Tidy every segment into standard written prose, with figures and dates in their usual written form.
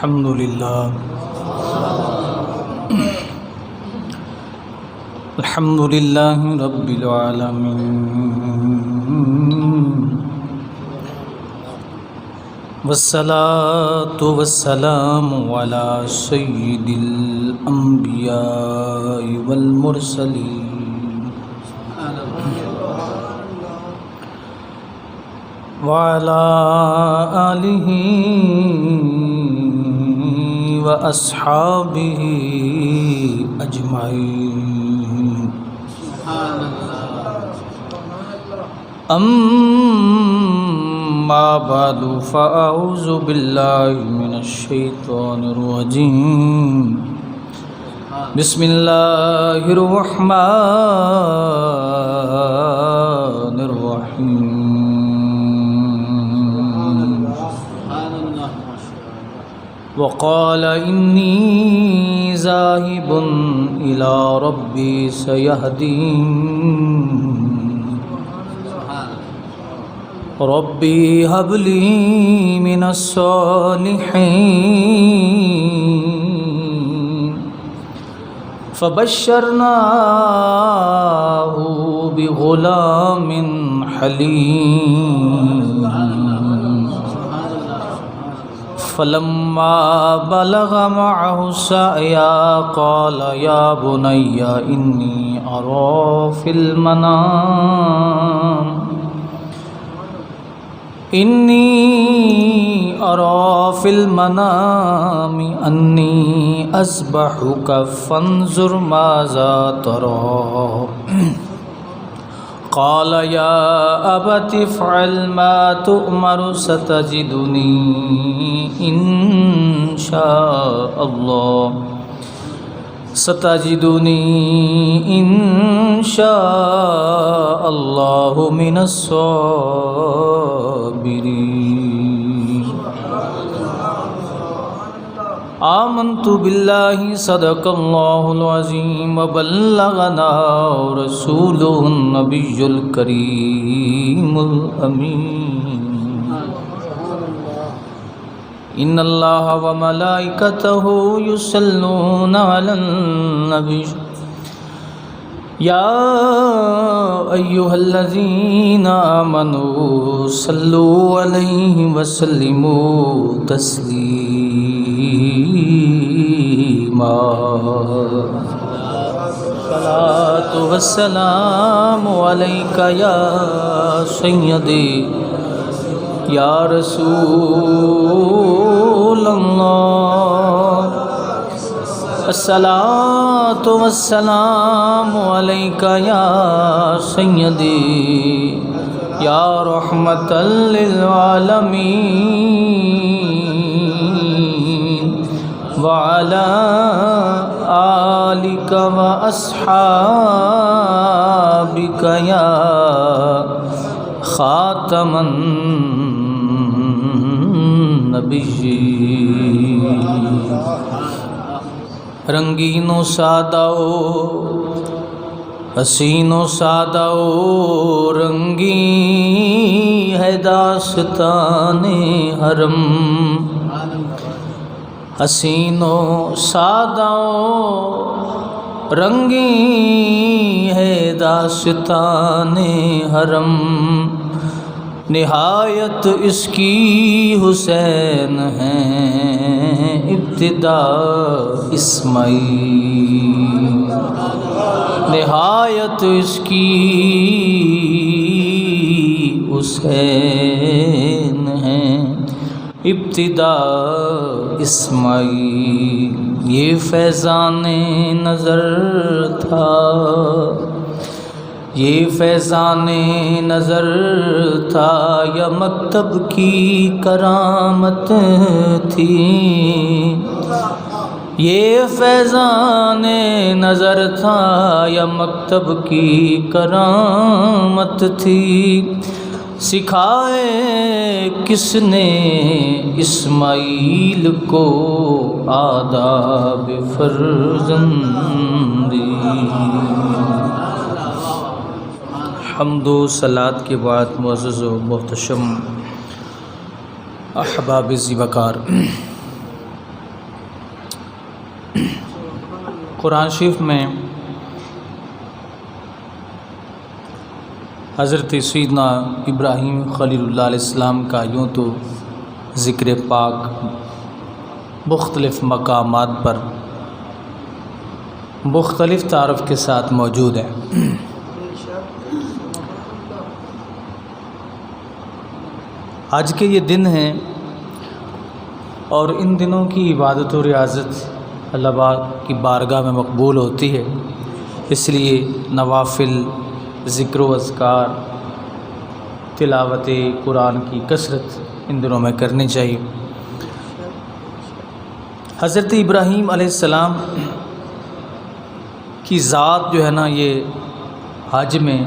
الحمد لله الحمد لله رب العالمين والصلاة والسلام على سيد الأنبياء والمرسلين وعلى آله وأصحابه أجمعين أما بعد فأعوذ بالله من الشيطان الرجيم بسم الله الرحمن الرحيم وقال إني ذاهب إلى ربي سيهدين ربي هب لي من الصالحين فبشرناه بغلام حليم فلما بلغ معه السعي قال يا بني إني أرى في المنام أني أذبحك فانظر ماذا ترى قال يا أبت افعل ما تؤمر ستجدني إن شاء الله من الصابرين آمنت بالله صدق الله العظيم وبلغنا رسوله النبي الكريم الأمين إن الله وملائكته يصلون على النبي يا أيها الذين آمنوا صلوا عليه وسلموا تسليما الصلاة والسلام عليك يا سيدي یا رسول اللہ الصلاۃ والسلام علیک یا سیدی یا رحمت للعالمین وعلی آلک واصحابک یا خاتم النبیین رنگین و سادہ حسین و سادہ رنگی ہے داستان حرم حسین و سادہ رنگی ہے داستان حرم نہایت اس کی حسین ہیں ابتدا اسماعیل نہایت اس کی حسین ہیں ابتدا اسماعیل یہ فیضان نظر تھا یہ فیضان نظر تھا یا مکتب کی کرامت تھی یہ فیضان نظر تھا یا مکتب کی کرامت تھی سکھائے کس نے اسماعیل کو آداب فرزندی حمد و صلات کے بعد معزز و محتشم احباب ذی وقار، قرآن شریف میں حضرت سیدنا ابراہیم خلیل اللہ علیہ السلام کا یوں تو ذکر پاک مختلف مقامات پر مختلف تعارف کے ساتھ موجود ہے۔ آج کے یہ دن ہیں اور ان دنوں کی عبادت و ریاضت اللہ پاک کی بارگاہ میں مقبول ہوتی ہے، اس لیے نوافل، ذکر و اذکار، تلاوت قرآن کی کثرت ان دنوں میں کرنی چاہیے۔ حضرت ابراہیم علیہ السلام کی ذات جو ہے نا، یہ حج میں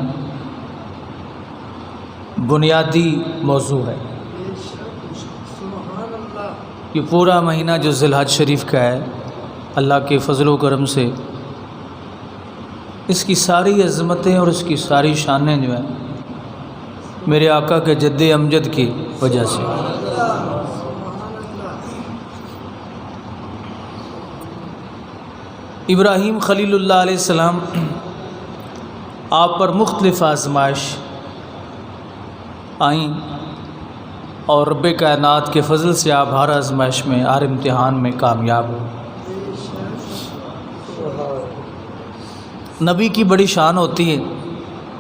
بنیادی موضوع ہے۔ یہ پورا مہینہ جو ذی الحج شریف کا ہے، اللہ کے فضل و کرم سے اس کی ساری عظمتیں اور اس کی ساری شانیں جو ہیں میرے آقا کے جد امجد کی وجہ سے۔ ابراہیم خلیل اللہ علیہ السلام، آپ پر مختلف آزمائش آئیں اور رب کائنات کے فضل سے آپ ہر آزمائش میں، ہر امتحان میں کامیاب ہو۔ نبی کی بڑی شان ہوتی ہے،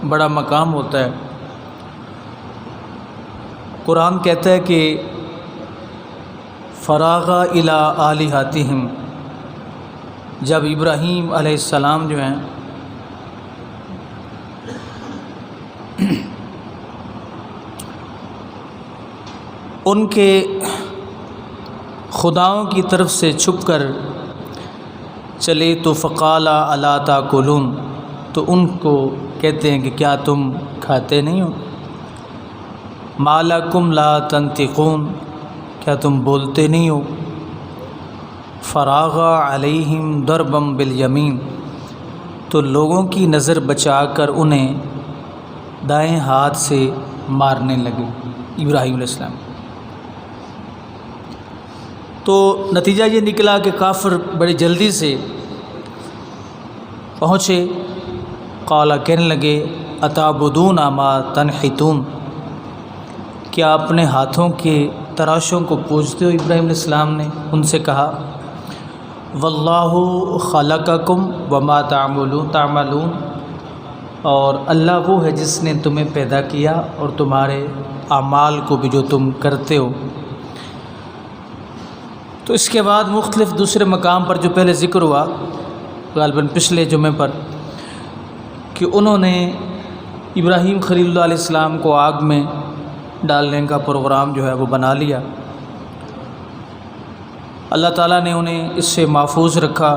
بڑا مقام ہوتا ہے۔ قرآن کہتا ہے کہ فراغ الی آلہتہم، جب ابراہیم علیہ السلام جو ہیں ان کے خداؤں کی طرف سے چھپ کر چلے تو فقال الا تاکلون، تو ان کو کہتے ہیں کہ کیا تم کھاتے نہیں ہو؟ ما لکم لا تنطقون، کیا تم بولتے نہیں ہو؟ فراغ علیہم ضربا بالیمین، تو لوگوں کی نظر بچا کر انہیں دائیں ہاتھ سے مارنے لگے ابراہیم علیہ السلام۔ تو نتیجہ یہ نکلا کہ کافر بڑی جلدی سے پہنچے، قال، کہنے لگے اتعبدون ما تنحتون، کیا اپنے ہاتھوں کے تراشوں کو پوجتے ہو؟ ابراہیم علیہ السلام نے ان سے کہا واللہ خلقکم وما تعملون، اور اللہ وہ ہے جس نے تمہیں پیدا کیا اور تمہارے اعمال کو بھی جو تم کرتے ہو۔ تو اس کے بعد مختلف دوسرے مقام پر جو پہلے ذکر ہوا غالباً پچھلے جمعے پر، کہ انہوں نے ابراہیم خلیل اللہ علیہ السلام کو آگ میں ڈالنے کا پروگرام جو ہے وہ بنا لیا۔ اللہ تعالیٰ نے انہیں اس سے محفوظ رکھا۔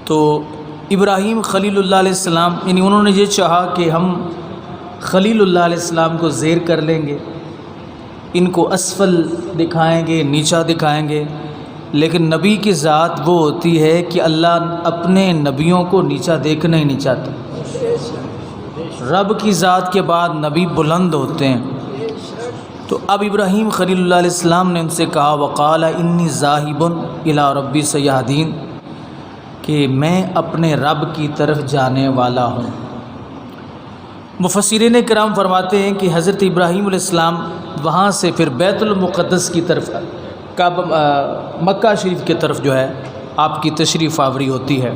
تو ابراہیم خلیل اللہ علیہ السلام، یعنی انہوں نے یہ چاہا کہ ہم خلیل اللہ علیہ السلام کو زیر کر لیں گے، ان کو اسفل دکھائیں گے، نیچا دکھائیں گے، لیکن نبی کی ذات وہ ہوتی ہے کہ اللہ اپنے نبیوں کو نیچا دیکھنا ہی نہیں چاہتا۔ رب کی ذات کے بعد نبی بلند ہوتے ہیں۔ تو اب ابراہیم خلیل اللہ علیہ السلام نے ان سے کہا وقال انی ذاہب الی ربی سیہدین، کہ میں اپنے رب کی طرف جانے والا ہوں۔ مفسرین کرام فرماتے ہیں کہ حضرت ابراہیم علیہ السلام وہاں سے پھر بیت المقدس کی طرف، مکہ شریف کی طرف جو ہے آپ کی تشریف آوری ہوتی ہے،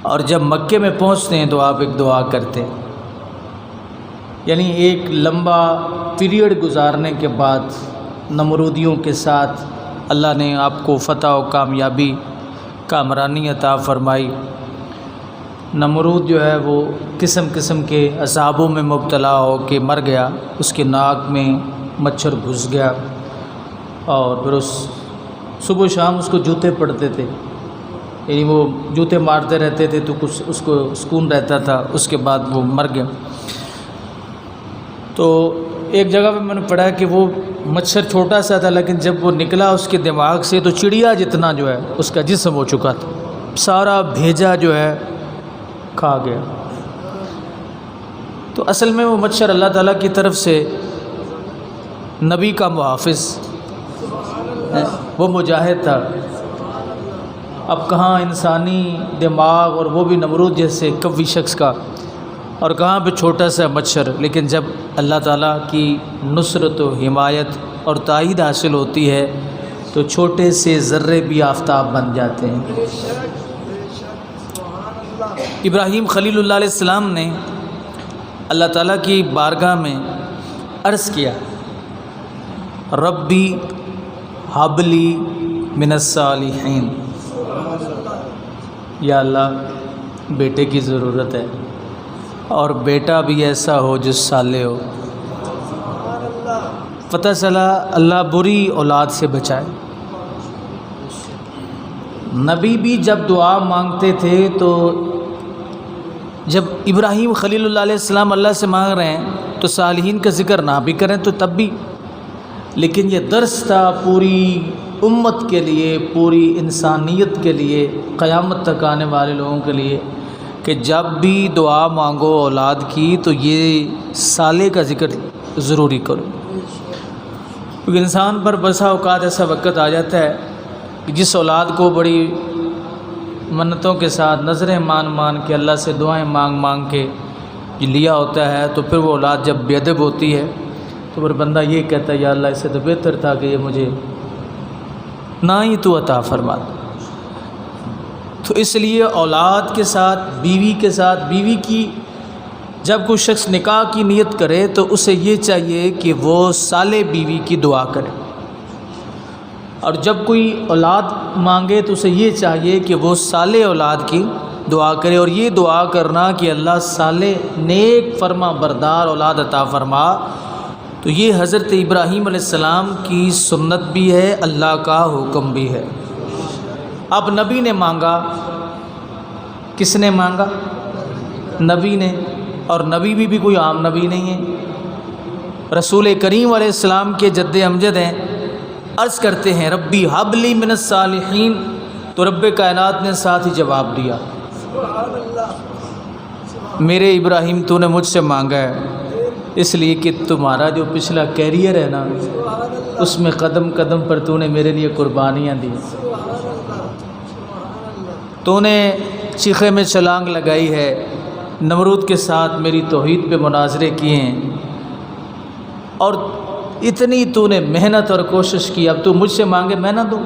اور جب مکے میں پہنچتے ہیں تو آپ ایک دعا کرتے ہیں، یعنی ایک لمبا پیریڈ گزارنے کے بعد نمرودیوں کے ساتھ اللہ نے آپ کو فتح و کامیابی، کامرانی عطا فرمائی۔ نمرود جو ہے وہ قسم قسم کے عذابوں میں مبتلا ہو کے مر گیا، اس کے ناک میں مچھر گھس گیا، اور پھر اس صبح و شام اس کو جوتے پڑتے تھے، یعنی وہ جوتے مارتے رہتے تھے تو کچھ اس کو سکون رہتا تھا، اس کے بعد وہ مر گیا۔ تو ایک جگہ پہ میں نے پڑھا کہ وہ مچھر چھوٹا سا تھا، لیکن جب وہ نکلا اس کے دماغ سے تو چڑیا جتنا جو ہے اس کا جسم ہو چکا تھا، سارا بھیجا جو ہے کھا گیا۔ تو اصل میں وہ مچھر اللہ تعالیٰ کی طرف سے نبی کا محافظ ہے، وہ مجاہد تھا، اب کہاں انسانی دماغ اور وہ بھی نمرود جیسے قوی شخص کا، اور کہاں پہ چھوٹا سا مچھر، لیکن جب اللہ تعالیٰ کی نصرت و حمایت اور تائید حاصل ہوتی ہے تو چھوٹے سے ذرے بھی آفتاب بن جاتے ہیں۔ ابراہیم خلیل اللہ علیہ السلام نے اللہ تعالیٰ کی بارگاہ میں عرض کیا، ربی حب لی من الصالحین، یا اللہ بیٹے کی ضرورت ہے، اور بیٹا بھی ایسا ہو جو صالح ہو۔ پتہ چلا اللہ بری اولاد سے بچائے۔ نبی بھی جب دعا مانگتے تھے تو جب ابراہیم خلیل اللہ علیہ السلام اللہ سے مانگ رہے ہیں تو صالحین کا ذکر نہ بھی کریں تو تب بھی، لیکن یہ درس تھا پوری امت کے لیے، پوری انسانیت کے لیے، قیامت تک آنے والے لوگوں کے لیے، کہ جب بھی دعا مانگو اولاد کی تو یہ صالح کا ذکر ضروری کرو، کیونکہ انسان پر بسا اوقات ایسا وقت آ جاتا ہے کہ جس اولاد کو بڑی منتوں کے ساتھ نظریں مان کے اللہ سے دعائیں مانگ کے لیا ہوتا ہے، تو پھر وہ اولاد جب بے ادب ہوتی ہے تو پھر بندہ یہ کہتا ہے یا اللہ اس سے تو بہتر تھا کہ یہ مجھے نہ ہی تو عطا فرما دے۔ تو اس لیے اولاد کے ساتھ بیوی کی جب کوئی شخص نکاح کی نیت کرے تو اسے یہ چاہیے کہ وہ صالح بیوی کی دعا کرے، اور جب کوئی اولاد مانگے تو اسے یہ چاہیے کہ وہ صالح اولاد کی دعا کرے، اور یہ دعا کرنا کہ اللہ صالح نیک فرما بردار اولاد عطا فرما، تو یہ حضرت ابراہیم علیہ السلام کی سنت بھی ہے، اللہ کا حکم بھی ہے۔ اب نبی نے مانگا، کس نے مانگا؟ نبی نے، اور نبی بھی کوئی عام نبی نہیں ہے، رسول کریم علیہ السلام کے جد امجد ہیں۔ عرض کرتے ہیں ربی حب لی من الصالحین، تو رب کائنات نے ساتھ ہی جواب دیا، میرے ابراہیم تو نے مجھ سے مانگا ہے اس لیے کہ تمہارا جو پچھلا کیریئر ہے نا اس میں قدم قدم پر تو نے میرے لیے قربانیاں دی، تو نے چیخے میں چھلانگ لگائی ہے، نمرود کے ساتھ میری توحید پہ مناظرے کیے ہیں، اور اتنی تو نے محنت اور کوشش کی، اب تو مجھ سے مانگے میں نہ دوں۔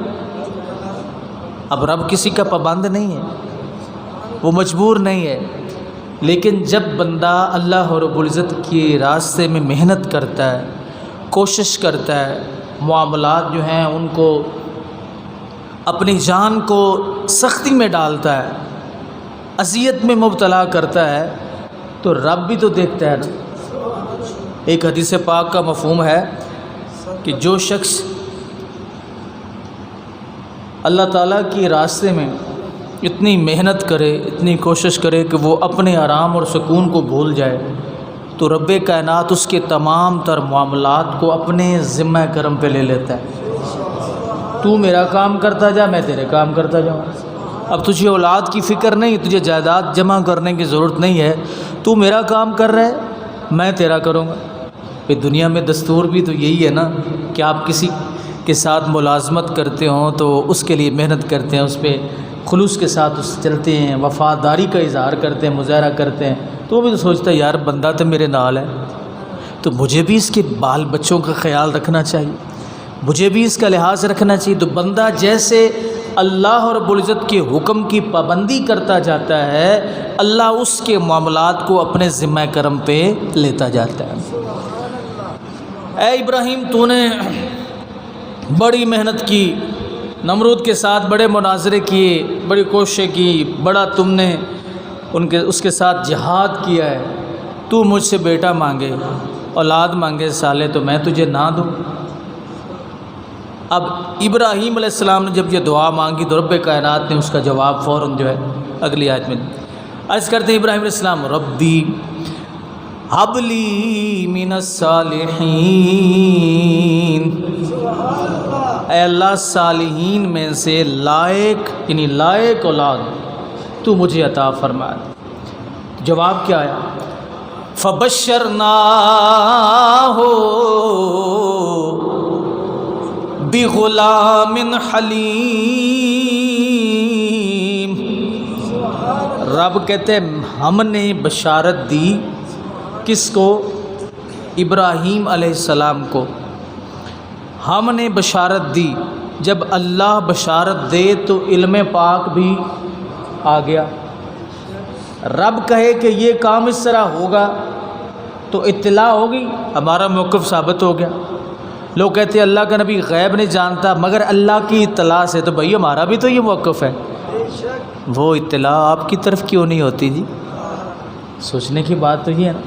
اب رب کسی کا پابند نہیں ہے، وہ مجبور نہیں ہے، لیکن جب بندہ اللہ رب العزت کے راستے میں محنت کرتا ہے، کوشش کرتا ہے، معاملات جو ہیں ان کو اپنی جان کو سختی میں ڈالتا ہے، اذیت میں مبتلا کرتا ہے، تو رب بھی تو دیکھتا ہے نا۔ ایک حدیث پاک کا مفہوم ہے کہ جو شخص اللہ تعالیٰ کی راستے میں اتنی محنت کرے، اتنی کوشش کرے کہ وہ اپنے آرام اور سکون کو بھول جائے، تو رب کائنات اس کے تمام تر معاملات کو اپنے ذمہ کرم پہ لے لیتا ہے۔ تو میرا کام کرتا جا، میں تیرے کام کرتا جاؤں، اب تجھے اولاد کی فکر نہیں، تجھے جائیداد جمع کرنے کی ضرورت نہیں ہے، تو میرا کام کر رہا ہے، میں تیرا کروں گا۔ پھر دنیا میں دستور بھی تو یہی ہے نا کہ آپ کسی کے ساتھ ملازمت کرتے ہوں تو اس کے لیے محنت کرتے ہیں، اس پہ خلوص کے ساتھ اس چلتے ہیں، وفاداری کا اظہار کرتے ہیں، مظاہرہ کرتے ہیں، تو وہ بھی تو سوچتا ہے یار بندہ تو میرے نال ہے، تو مجھے بھی اس کے بال بچوں کا خیال رکھنا چاہیے، مجھے بھی اس کا لحاظ رکھنا چاہیے۔ تو بندہ جیسے اللہ رب العزت کے حکم کی پابندی کرتا جاتا ہے، اللہ اس کے معاملات کو اپنے ذمہ کرم پہ لیتا جاتا ہے۔ اے ابراہیم تو نے بڑی محنت کی، نمرود کے ساتھ بڑے مناظرے کیے، بڑی کوششیں کی، بڑا تم نے اس کے ساتھ جہاد کیا ہے، تو مجھ سے بیٹا مانگے، اولاد مانگے صالح، تو میں تجھے نہ دوں؟ اب ابراہیم علیہ السلام نے جب یہ دعا مانگی تو رب کائنات نے اس کا جواب فوراً جو ہے اگلی آیت میں عرض کرتے ہیں ابراہیم علیہ السلام ربی حب لی من الصالحین، اے اللہ صالحین میں سے لائق یعنی لائق اولاد تو مجھے عطا فرما۔ جواب کیا آیا؟ فبشرناہ بغلام حلیم، رب کہتے ہیں ہم نے بشارت دی کس کو؟ ابراہیم علیہ السلام کو ہم نے بشارت دی۔ جب اللہ بشارت دے تو علم پاک بھی آ گیا۔ رب کہے کہ یہ کام اس طرح ہوگا تو اطلاع ہوگی، ہمارا موقف ثابت ہو گیا۔ لوگ کہتے ہیں اللہ کا نبی غیب نہیں جانتا، مگر اللہ کی اطلاع سے تو بھائی ہمارا بھی تو یہ موقف ہے، وہ اطلاع آپ کی طرف کیوں نہیں ہوتی جی؟ سوچنے کی بات تو یہ ہے نا۔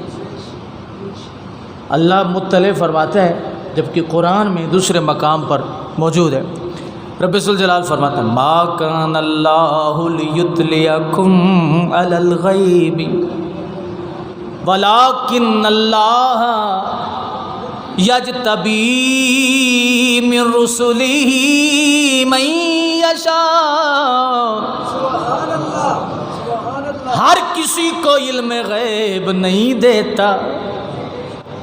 اللہ مطلع فرماتا ہے، جبکہ قرآن میں دوسرے مقام پر موجود ہے۔ رب ذوالجلال فرماتا ہے ما کان اللہ لیطلعکم علی الغیب ولکن اللہ یجتبی من رسلہ من یشاء۔ ہر کسی کو علم غیب نہیں دیتا،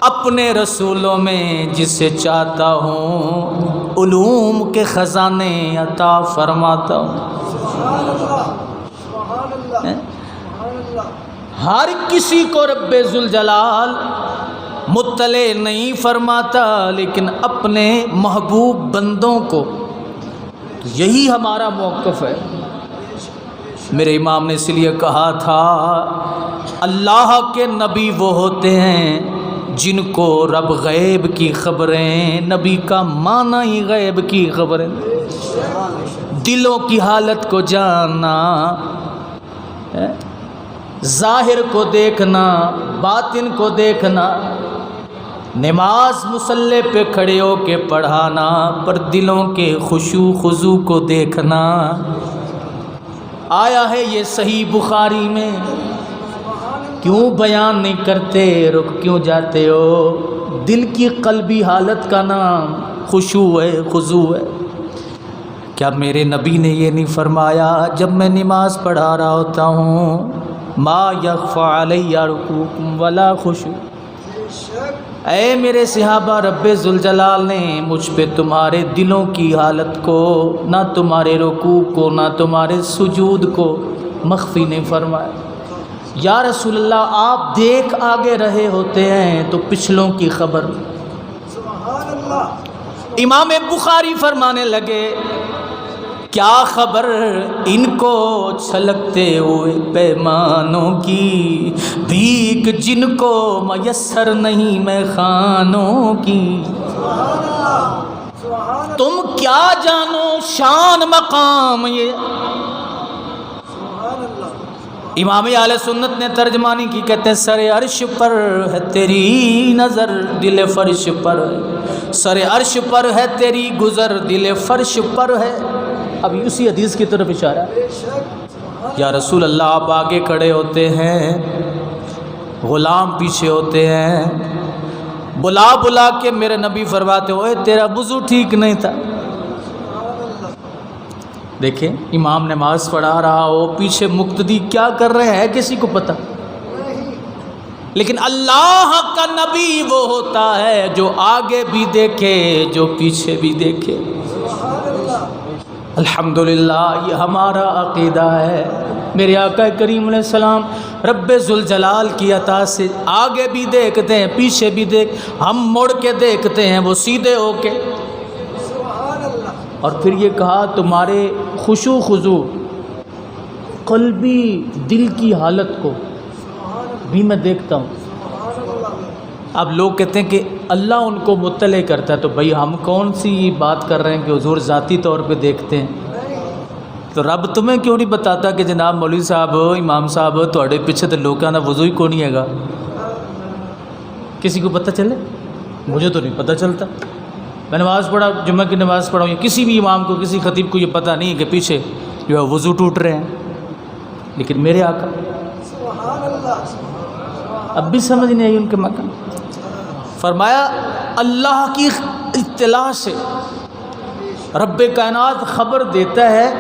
اپنے رسولوں میں جسے چاہتا ہوں علوم کے خزانے عطا فرماتا ہوں۔ ہر کسی کو رب ذوالجلال مطلع نہیں فرماتا، لیکن اپنے محبوب بندوں کو۔ یہی ہمارا موقف ہے۔ میرے امام نے اس لیے کہا تھا اللہ کے نبی وہ ہوتے ہیں جن کو رب غیب کی خبریں، نبی کا معنی ہی غیب کی خبریں، دلوں کی حالت کو جاننا، ظاہر کو دیکھنا، باطن کو دیکھنا، نماز مصلی پہ کھڑے ہو کے پڑھانا، پر دلوں کے خشوع خضوع کو دیکھنا۔ آیا ہے یہ صحیح بخاری میں، کیوں بیان نہیں کرتے، رک کیوں جاتے ہو؟ دل کی قلبی حالت کا نام خشوع ہے، خضوع ہے۔ کیا میرے نبی نے یہ نہیں فرمایا جب میں نماز پڑھا رہا ہوتا ہوں ما یخفی علی رکوعکم ولا خشوع؟ اے میرے صحابہ، رب ذوالجلال نے مجھ پہ تمہارے دلوں کی حالت کو، نہ تمہارے رکوع کو، نہ تمہارے سجود کو مخفی نہیں فرمایا۔ یا رسول اللہ، آپ دیکھ آگے رہے ہوتے ہیں تو پچھلوں کی خبر۔ امام بخاری فرمانے لگے کیا خبر ان کو چھلکتے ہوئے پیمانوں کی، بھیک جن کو میسر نہیں میں خانوں کی۔ تم کیا جانو شان مقام یہ۔ امام اہل سنت نے ترجمانی کی، کہتے ہیں سر عرش پر ہے تیری نظر، دل فرش پر ہے، سر عرش پر ہے تیری گزر، دل فرش پر ہے۔ ابھی اسی حدیث کی طرف اشارہ ہے۔ یا رسول اللہ، آپ آگے کھڑے ہوتے ہیں، غلام پیچھے ہوتے ہیں، بلا بلا کے میرے نبی فرماتے ہوئے تیرا وضو ٹھیک نہیں تھا۔ دیکھیں، امام نماز پڑھا رہا ہو، پیچھے مقتدی کیا کر رہے ہیں کسی کو پتہ، لیکن اللہ کا نبی وہ ہوتا ہے جو آگے بھی دیکھے، جو پیچھے بھی دیکھے۔ الحمدللہ، یہ ہمارا عقیدہ ہے۔ میرے آقا کریم علیہ السلام رب ذوالجلال کی عطا سے آگے بھی دیکھتے ہیں، پیچھے بھی ہم مڑ کے دیکھتے ہیں، وہ سیدھے ہو کے۔ اور پھر یہ کہا تمہارے خشوع خضوع، قلبی دل کی حالت کو بھی میں دیکھتا ہوں۔ اب لوگ کہتے ہیں کہ اللہ ان کو مطلع کرتا ہے، تو بھائی ہم کون سی بات کر رہے ہیں کہ حضور ذاتی طور پہ دیکھتے ہیں؟ تو رب تمہیں کیوں نہیں بتاتا کہ جناب مولوی صاحب، امام صاحب، تھوڑے پیچھے تو لوگوں کا وضو ہی کو نہیں ہے گا؟ کسی کو پتہ چلے؟ مجھے تو نہیں پتہ چلتا۔ میں نماز پڑھا، جمعہ کی نماز پڑھا ہوں، یا کسی بھی امام کو، کسی خطیب کو یہ پتہ نہیں ہے کہ پیچھے جو ہے وضو ٹوٹ رہے ہیں، لیکن میرے آقا اب بھی سمجھ نہیں آئی ان کے مقام۔ فرمایا اللہ کی اطلاع سے رب کائنات خبر دیتا ہے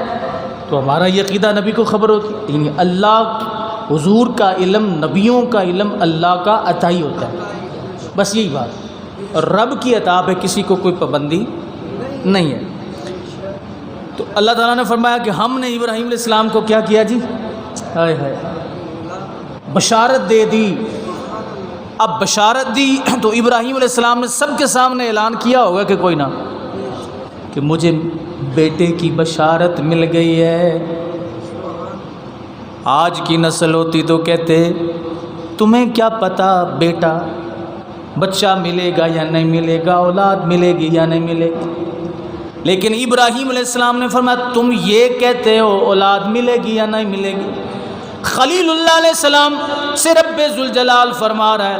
تو ہمارا یہ عقیدہ نبی کو خبر ہوتی ہے، یعنی اللہ حضور کا علم، نبیوں کا علم اللہ کا عطا ہی ہوتا ہے، بس یہی بات۔ اور رب کی عطا پہ کسی کو کوئی پابندی نہیں ہے۔ تو اللہ تعالیٰ نے فرمایا کہ ہم نے ابراہیم علیہ السلام کو کیا کیا جی؟ ہائے ہائے، بشارت دے دی۔ اب بشارت دی تو ابراہیم علیہ السلام نے سب کے سامنے اعلان کیا ہوگا کہ کوئی نہ، کہ مجھے بیٹے کی بشارت مل گئی ہے۔ آج کی نسل ہوتی تو کہتے تمہیں کیا پتہ بیٹا، بچہ ملے گا یا نہیں ملے گا، اولاد ملے گی یا نہیں ملے گی، لیکن ابراہیم علیہ السلام نے فرمایا تم یہ کہتے ہو اولاد ملے گی یا نہیں ملے گی۔ خلیل اللہ علیہ السلام سے رب ذوالجلال فرما رہا ہے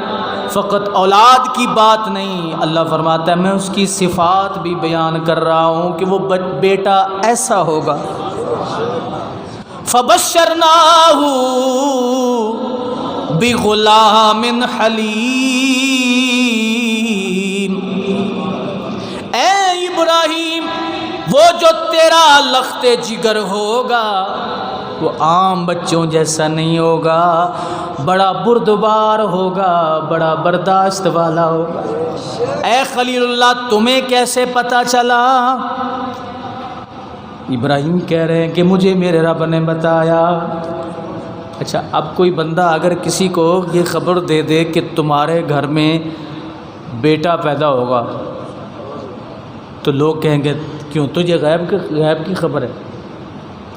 فقط اولاد کی بات نہیں، اللہ فرماتا ہے میں اس کی صفات بھی بیان کر رہا ہوں کہ وہ بیٹا ایسا ہوگا۔ فبشرناہ بغلام حلیم، اے ابراہیم وہ جو تیرا لخت جگر ہوگا وہ عام بچوں جیسا نہیں ہوگا، بڑا بردبار ہوگا، بڑا برداشت والا ہوگا۔ اے خلیل اللہ تمہیں کیسے پتہ چلا؟ ابراہیم کہہ رہے ہیں کہ مجھے میرے رب نے بتایا۔ اچھا، اب کوئی بندہ اگر کسی کو یہ خبر دے دے کہ تمہارے گھر میں بیٹا پیدا ہوگا تو لوگ کہیں گے کیوں، تجھے غیب کی خبر ہے،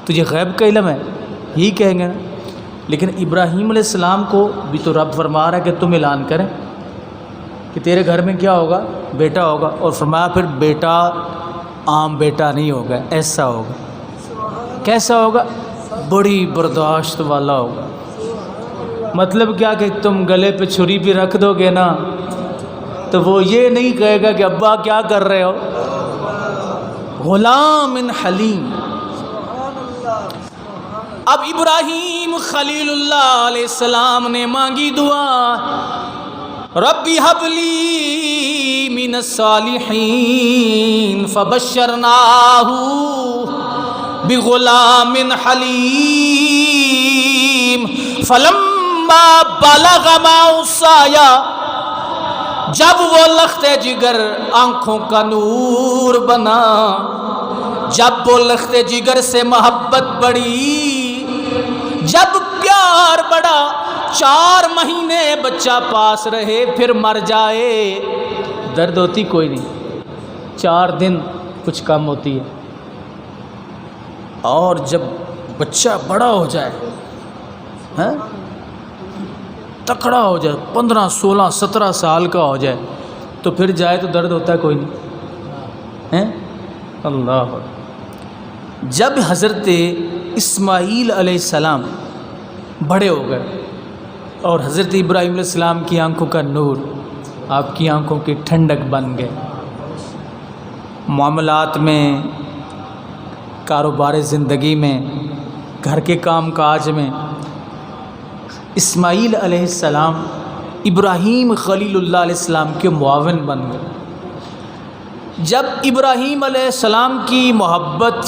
تجھے غیب کا علم ہے، یہی کہیں گے نا۔ لیکن ابراہیم علیہ السلام کو بھی تو رب فرما رہا ہے کہ تم اعلان کریں کہ تیرے گھر میں کیا ہوگا، بیٹا ہوگا، اور فرمایا پھر بیٹا عام بیٹا نہیں ہوگا، ایسا ہوگا۔ کیسا ہوگا؟ بڑی برداشت والا ہوگا۔ مطلب کیا کہ تم گلے پہ چھری بھی رکھ دو گے نا تو وہ یہ نہیں کہے گا کہ ابا کیا کر رہے ہو۔ غلام حلیم۔ اب ابراہیم خلیل اللہ علیہ السلام نے مانگی دعا، ربی حب لی من الصالحین، فبشرناہ بغلام حلیم، فلما بلغ معہ السعی، جب وہ لخت جگر آنکھوں کا نور بنا، جب وہ لخت جگر سے محبت بڑھی، جب پیار بڑا، 4 مہینے بچہ پاس رہے پھر مر جائے، درد ہوتی کوئی نہیں، 4 دن کچھ کم ہوتی ہے، اور جب بچہ بڑا ہو جائے، تکڑا ہو جائے، 15 16 17 سال کا ہو جائے تو پھر جائے تو درد ہوتا ہے کوئی نہیں۔ اللہ، جب حضرت اسماعیل علیہ السلام بڑے ہو گئے اور حضرت ابراہیم علیہ السلام کی آنکھوں کا نور آپ کی آنکھوں کی ٹھنڈک بن گئے، معاملات میں، کاروبار زندگی میں، گھر کے کام کاج میں، اسماعیل علیہ السلام ابراہیم خلیل اللہ علیہ السلام کے معاون بن گئے۔ جب ابراہیم علیہ السلام کی محبت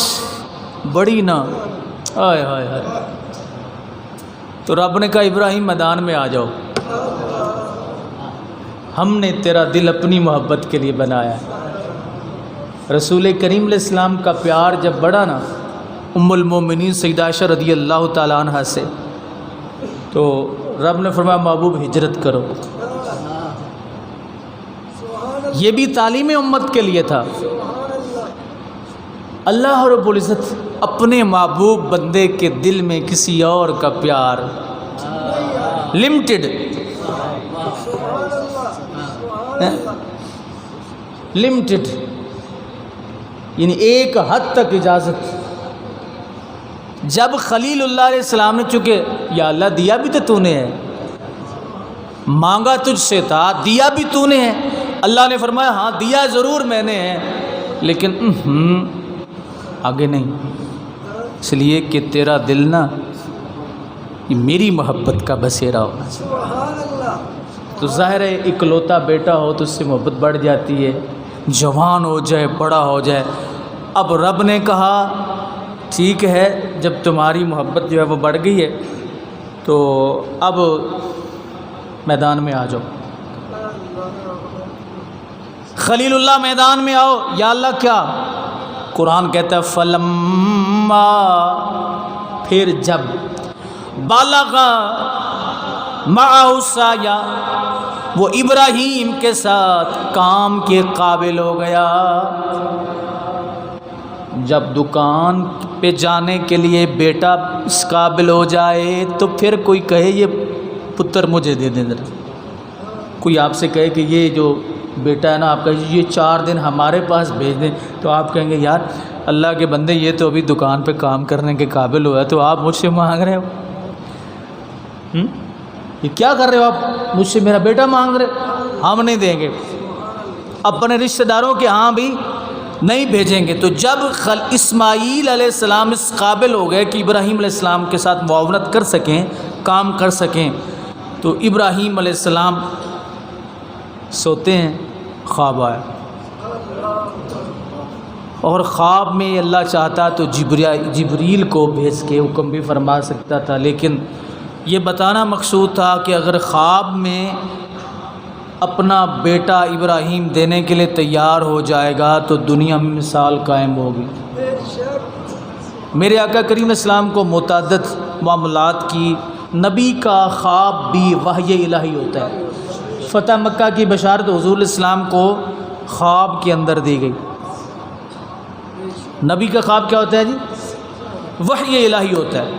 بڑی نا، آئے ہائے ہائے، تو رب نے کہا ابراہیم میدان میں آ جاؤ، ہم نے تیرا دل اپنی محبت کے لیے بنایا ہے۔ رسول کریم علیہ السلام کا پیار جب بڑھا نا ام المومنین سیدہ عائشہ رضی اللہ تعالیٰ عنہ سے، تو رب نے فرمایا محبوب ہجرت کرو۔ یہ بھی تعلیم امت کے لیے تھا۔ اللہ رب العزت اپنے محبوب بندے کے دل میں کسی اور کا پیار لمیٹڈ یعنی ایک حد تک اجازت۔ جب خلیل اللہ علیہ السلام نے چونکہ یا اللہ دیا بھی تو نے ہے، مانگا تجھ سے تھا، دیا بھی نے ہے، اللہ نے فرمایا ہاں دیا ضرور میں نے ہے، لیکن آگے نہیں، اس لیے کہ تیرا دل نا یہ میری محبت کا بسیرا ہونا۔ تو ظاہر ہے اکلوتا بیٹا ہو تو اس سے محبت بڑھ جاتی ہے، جوان ہو جائے، بڑا ہو جائے۔ اب رب نے کہا ٹھیک ہے، جب تمہاری محبت جو ہے وہ بڑھ گئی ہے تو اب میدان میں آ جاؤ۔ خلیل اللہ میدان میں آؤ، یا اللہ کیا؟ قرآن کہتا ہے فلما، پھر جب بالغ معہ السعی، وہ ابراہیم کے ساتھ کام کے قابل ہو گیا۔ جب دکان پہ جانے کے لیے بیٹا اس قابل ہو جائے تو پھر کوئی کہے یہ پتر مجھے دے دیں ذرا، کوئی آپ سے کہے کہ یہ جو بیٹا ہے نا آپ کا یہ 4 دن ہمارے پاس بھیج دیں، تو آپ کہیں گے یار اللہ کے بندے یہ تو ابھی دکان پہ کام کرنے کے قابل ہوا ہے تو آپ مجھ سے مانگ رہے ہو، یہ کیا کر رہے ہو آپ مجھ سے، میرا بیٹا مانگ رہے، ہم نہیں دیں گے، اپنے رشتہ داروں کے ہاں بھی نہیں بھیجیں گے۔ تو جب اسماعیل علیہ السلام اس قابل ہو گئے کہ ابراہیم علیہ السلام کے ساتھ معاونت کر سکیں، کام کر سکیں، تو ابراہیم علیہ السلام سوتے ہیں، خواب آیا، اور خواب میں اللہ چاہتا تو جبریل کو بھیج کے حکم بھی فرما سکتا تھا، لیکن یہ بتانا مقصود تھا کہ اگر خواب میں اپنا بیٹا ابراہیم دینے کے لیے تیار ہو جائے گا تو دنیا میں مثال قائم ہوگی۔ میرے آقا کریم اسلام کو متعدد معاملات کی نبی کا خواب بھی وحی الہی ہوتا ہے۔ فتح مکہ کی بشارت حضور اسلام کو خواب کے اندر دی گئی۔ نبی کا خواب کیا ہوتا ہے جی؟ وحی الہی ہوتا ہے۔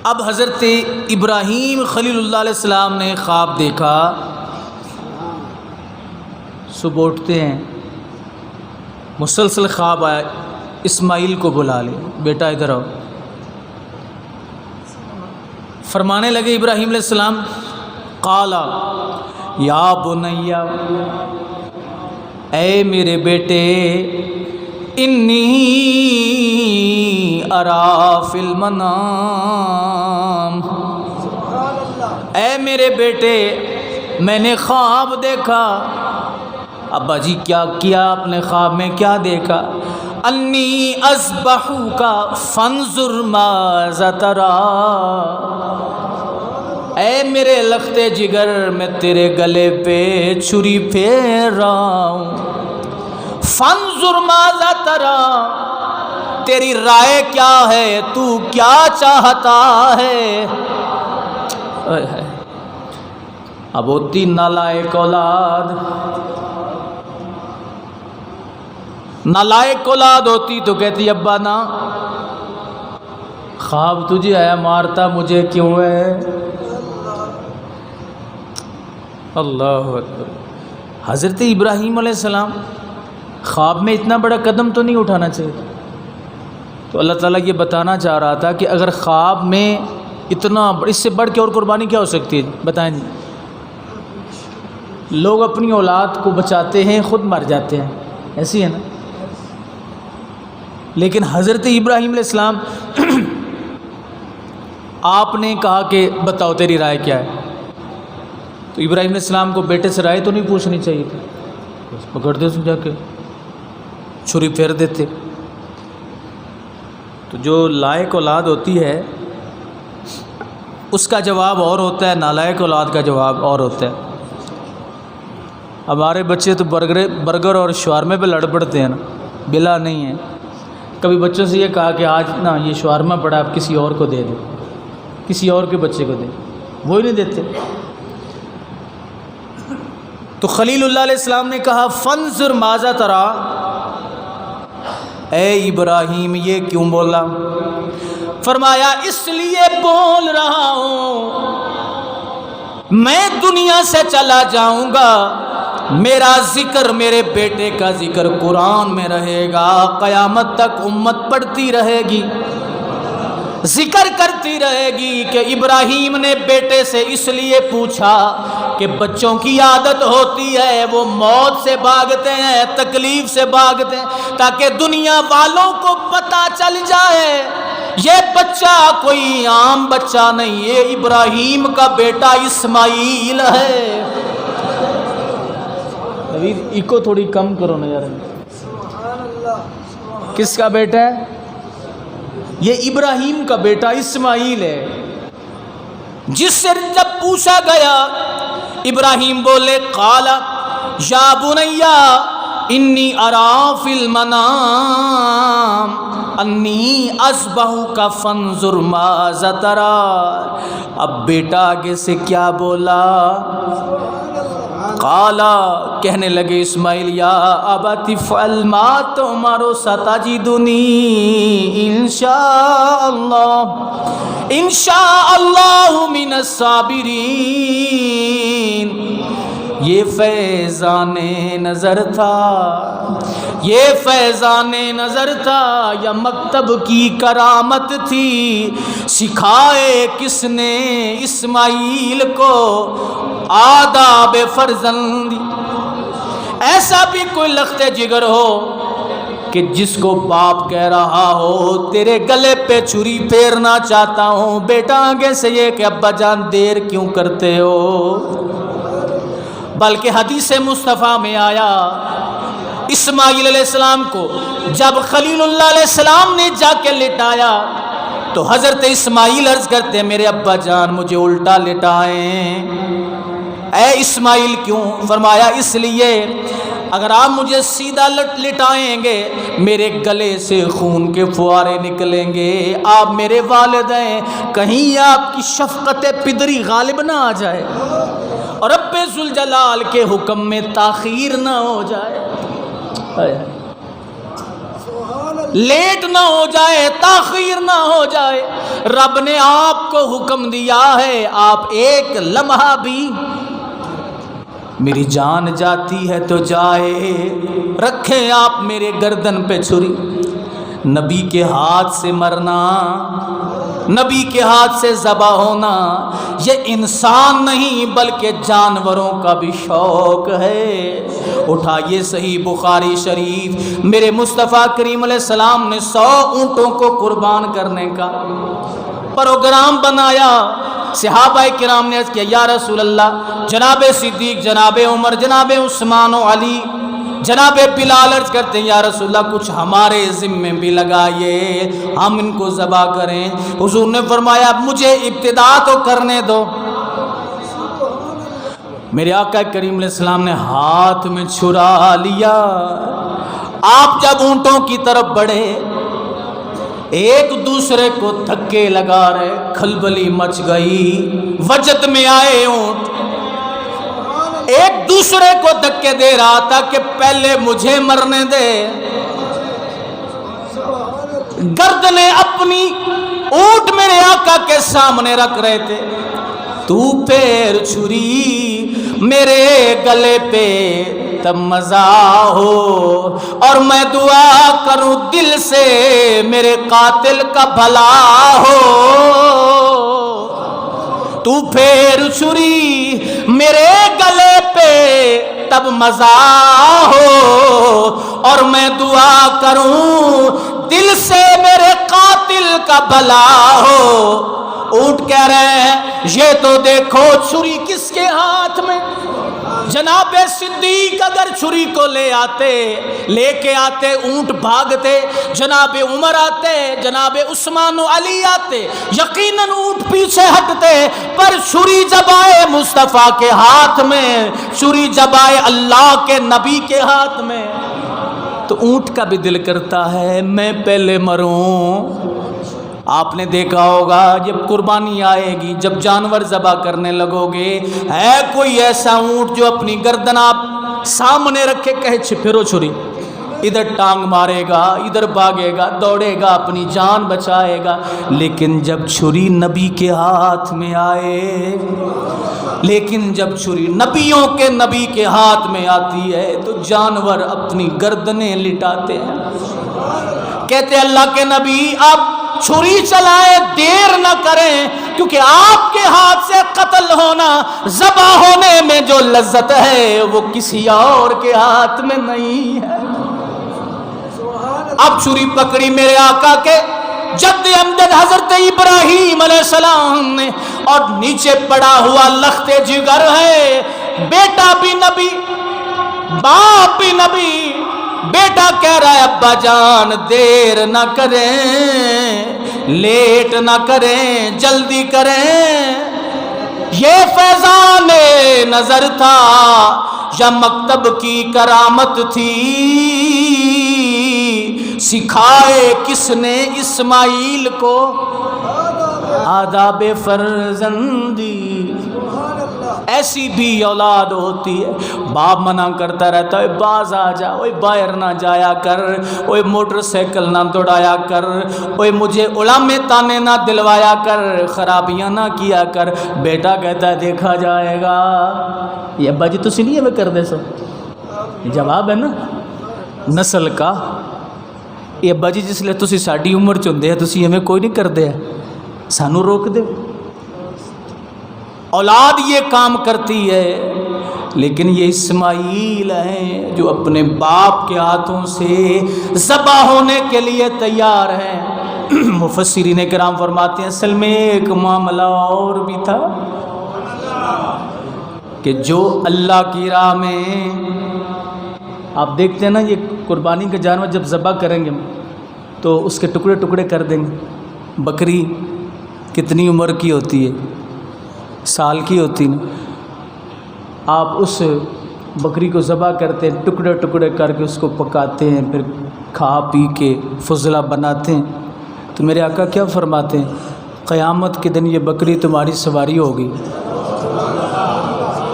اب حضرت ابراہیم خلیل اللہ علیہ السلام نے خواب دیکھا، صبح اٹھتے ہیں، مسلسل خواب آیا، اسماعیل کو بلا لے، بیٹا ادھر آؤ۔ فرمانے لگے ابراہیم علیہ السلام، قالا یا بنیا، اے میرے بیٹے، انی ارا فی المنام، اے میرے بیٹے میں نے خواب دیکھا۔ ابا جی کیا کیا آپ نے خواب میں، کیا دیکھا؟ انی اذبحک فانظر ماذا تری، اے میرے لخت جگر میں تیرے گلے پہ چھری پھیر رہا ہوں، فانظر ماذا تری، تیری رائے کیا ہے، تو کیا چاہتا ہے؟ اب ہوتی نالائق اولاد، نالائق اولاد ہوتی تو کہتی ابا نا خواب تجھے آیا، مارتا مجھے کیوں ہے؟ اللہ اکبر۔ حضرت ابراہیم علیہ السلام خواب میں اتنا بڑا قدم تو نہیں اٹھانا چاہیے، تو اللہ تعالیٰ یہ بتانا چاہ رہا تھا کہ اگر خواب میں اتنا، اس سے بڑھ کے اور قربانی کیا ہو سکتی ہے بتائیں جی؟ لوگ اپنی اولاد کو بچاتے ہیں، خود مر جاتے ہیں، ایسی ہے نا؟ لیکن حضرت ابراہیم علیہ السلام آپ نے کہا کہ بتاؤ تیری رائے کیا ہے، تو ابراہیم علیہ السلام کو بیٹے سے رائے تو نہیں پوچھنی چاہیے تھی، بس پکڑ دے جا کے چھری پھیر دیتے۔ تو جو لائق اولاد ہوتی ہے اس کا جواب اور ہوتا ہے، نالائق اولاد کا جواب اور ہوتا ہے۔ ہمارے بچے تو برگر اور شاورمے پہ لڑ پڑتے ہیں نا، بلا نہیں ہے۔ کبھی بچوں سے یہ کہا کہ آج نا یہ شاورما پڑا، آپ کسی اور کو دے دیں، کسی اور کے بچے کو دیں، وہ ہی نہیں دیتے۔ تو خلیل اللہ علیہ السلام نے کہا فانظر ماذا تری، اے ابراہیم یہ کیوں بولا؟ فرمایا اس لیے بول رہا ہوں میں دنیا سے چلا جاؤں گا، میرا ذکر، میرے بیٹے کا ذکر قرآن میں رہے گا، قیامت تک امت پڑھتی رہے گی، ذکر کرتی رہے گی کہ ابراہیم نے بیٹے سے اس لیے پوچھا کہ بچوں کی عادت ہوتی ہے وہ موت سے بھاگتے ہیں، تکلیف سے بھاگتے ہیں، تاکہ دنیا والوں کو پتہ چل جائے یہ بچہ کوئی عام بچہ نہیں، یہ ابراہیم کا بیٹا اسماعیل ہے۔ ایکو تھوڑی کم کرو نا یار، کس کا بیٹا ہے؟ یہ ابراہیم کا بیٹا اسماعیل ہے، جس سے جب پوچھا گیا ابراہیم بولے قال یا بنیا انی ارا فی المنام، انی اذبحک فانظر ماذا تری، اب بیٹا آگے سے کیا بولا؟ قالا، کہنے لگے اسماعیل، یا ابت افعل ما تؤمر ستجدنی انشاء اللہ من الصابرین۔ یہ فیضان نظر تھا، یہ فیضان نظر تھا یا مکتب کی کرامت تھی؟ سکھائے کس نے اسماعیل کو آداب فرزندی؟ ایسا بھی کوئی لخت جگر ہو کہ جس کو باپ کہہ رہا ہو تیرے گلے پہ چھری پھیرنا چاہتا ہوں، بیٹا آگے سے یہ کہ ابا جان دیر کیوں کرتے ہو؟ بلکہ حدیث مصطفیٰ میں آیا اسماعیل علیہ السلام کو جب خلیل اللہ علیہ السلام نے جا کے لٹایا تو حضرت اسماعیل عرض کرتے میرے ابا جان مجھے الٹا لٹائیں۔ اے اسماعیل کیوں؟ فرمایا اس لیے اگر آپ مجھے سیدھا لٹائیں گے میرے گلے سے خون کے فوارے نکلیں گے، آپ میرے والد ہیں، کہیں آپ کی شفقت پدری غالب نہ آ جائے اور رب ذوالجلال کے حکم میں تاخیر نہ ہو جائے، لیٹ نہ ہو جائے، تاخیر نہ ہو جائے۔ رب نے آپ کو حکم دیا ہے آپ ایک لمحہ بھی میری جان جاتی ہے تو جائے، رکھیں آپ میرے گردن پہ چھری۔ نبی کے ہاتھ سے مرنا، نبی کے ہاتھ سے ذبح ہونا یہ انسان نہیں بلکہ جانوروں کا بھی شوق ہے۔ اٹھائیے صحیح بخاری شریف، میرے مصطفیٰ کریم علیہ السلام نے 100 اونٹوں کو قربان کرنے کا پروگرام بنایا۔ صحابہ کرام نے عرض کیا یا رسول اللہ، جناب صدیق، جناب عمر، جناب عثمان و علی، جناب بلال عرض کرتے ہیں یا رسول اللہ کچھ ہمارے ذمے بھی لگائیے، ہم ان کو ذبح کریں۔ حضور نے فرمایا مجھے ابتدا تو کرنے دو۔ میرے آقا کریم علیہ السلام نے ہاتھ میں چھرا لیا، آپ جب اونٹوں کی طرف بڑھے ایک دوسرے کو دھکے لگا رہے، کھلبلی مچ گئی، وجد میں آئے اونٹ، ایک دوسرے کو دھکے دے رہا تھا کہ پہلے مجھے مرنے دے۔ گردنیں اپنی اونٹ میرے آقا کے سامنے رکھ رہے تھے، تو پھیر چھری میرے گلے پہ تب مزہ ہو، اور میں دعا کروں دل سے میرے قاتل کا بھلا ہو۔ تو پھیر چھری میرے گلے پہ تب مزہ ہو، اور میں دعا کروں دل سے میرے قاتل کا بھلا ہو۔ اونٹ کہہ رہے ہیں یہ تو دیکھو چھری کس کے ہاتھ میں؟ جناب صدیق اگر چھری کو لے کے آتے اونٹ بھاگتے، جناب عمر آتے، جناب عثمان و علی آتے، یقیناً اونٹ پیچھے ہٹتے، پر چھری جب آئے مصطفیٰ کے ہاتھ میں، چھری جب آئے اللہ کے نبی کے ہاتھ میں، تو اونٹ کا بھی دل کرتا ہے میں پہلے مروں۔ آپ نے دیکھا ہوگا جب قربانی آئے گی، جب جانور ذبح کرنے لگو گے، ہے کوئی ایسا اونٹ جو اپنی گردن آپ سامنے رکھے کہے پھرو چھری، ادھر ٹانگ مارے گا، ادھر بھاگے گا، دوڑے گا، اپنی جان بچائے گا۔ لیکن جب چھری نبی کے ہاتھ میں آئے، لیکن جب چھری نبیوں کے نبی کے ہاتھ میں آتی ہے تو جانور اپنی گردنیں لٹاتے ہیں، کہتے اللہ کے نبی آپ چھری چلائے، دیر نہ کریں، کیونکہ آپ کے ہاتھ سے قتل ہونا، ذبح ہونے میں جو لذت ہے وہ کسی اور کے ہاتھ میں نہیں ہے۔ اب چھری پکڑی میرے آقا کے جد امجد حضرت ابراہیم علیہ السلام نے، اور نیچے پڑا ہوا لخت جگر ہے، بیٹا بھی نبی، باپ بھی نبی، بیٹا کہہ رہا ہے ابا جان دیر نہ کریں، لیٹ نہ کریں، جلدی کریں۔ یہ فیضان نظر تھا یا مکتب کی کرامت تھی؟ سکھائے کس نے اسماعیل کو آداب فرزندی. ایسی بھی اولاد ہوتی ہے، باپ منع کرتا رہتا ہے باز آ جا، اوے باہر نہ جایا کر، اوے موٹر سائیکل نہ دوڑایا کر، اوے مجھے علامے تانے نہ دلوایا کر، خرابیاں نہ کیا کر. بیٹا کہتا ہے دیکھا جائے گا. یہ ابا جی تسی نہیں ہمیں کر دے سو، جواب ہے نا نسل کا. یہ ابا جی جس لئے تسی ساڑی عمر چندے ہیں تسی ہمیں کوئی نہیں کر دے ہے، سانو روک دے. اولاد یہ کام کرتی ہے، لیکن یہ اسماعیل ہیں جو اپنے باپ کے ہاتھوں سے ذبح ہونے کے لیے تیار ہیں. مفسرین کرام فرماتے ہیں اصل میں ایک معاملہ اور بھی تھا کہ جو اللہ کی راہ میں، آپ دیکھتے ہیں نا یہ قربانی کا جانور جب ذبح کریں گے تو اس کے ٹکڑے ٹکڑے کر دیں گے. بکری کتنی عمر کی ہوتی ہے؟ سال کی ہوتی نہیں. آپ اس بکری کو ذبح کرتے ہیں، ٹکڑے ٹکڑے کر کے اس کو پکاتے ہیں، پھر کھا پی کے فضلہ بناتے ہیں. تو میرے آقا کیا فرماتے ہیں؟ قیامت کے دن یہ بکری تمہاری سواری ہوگی.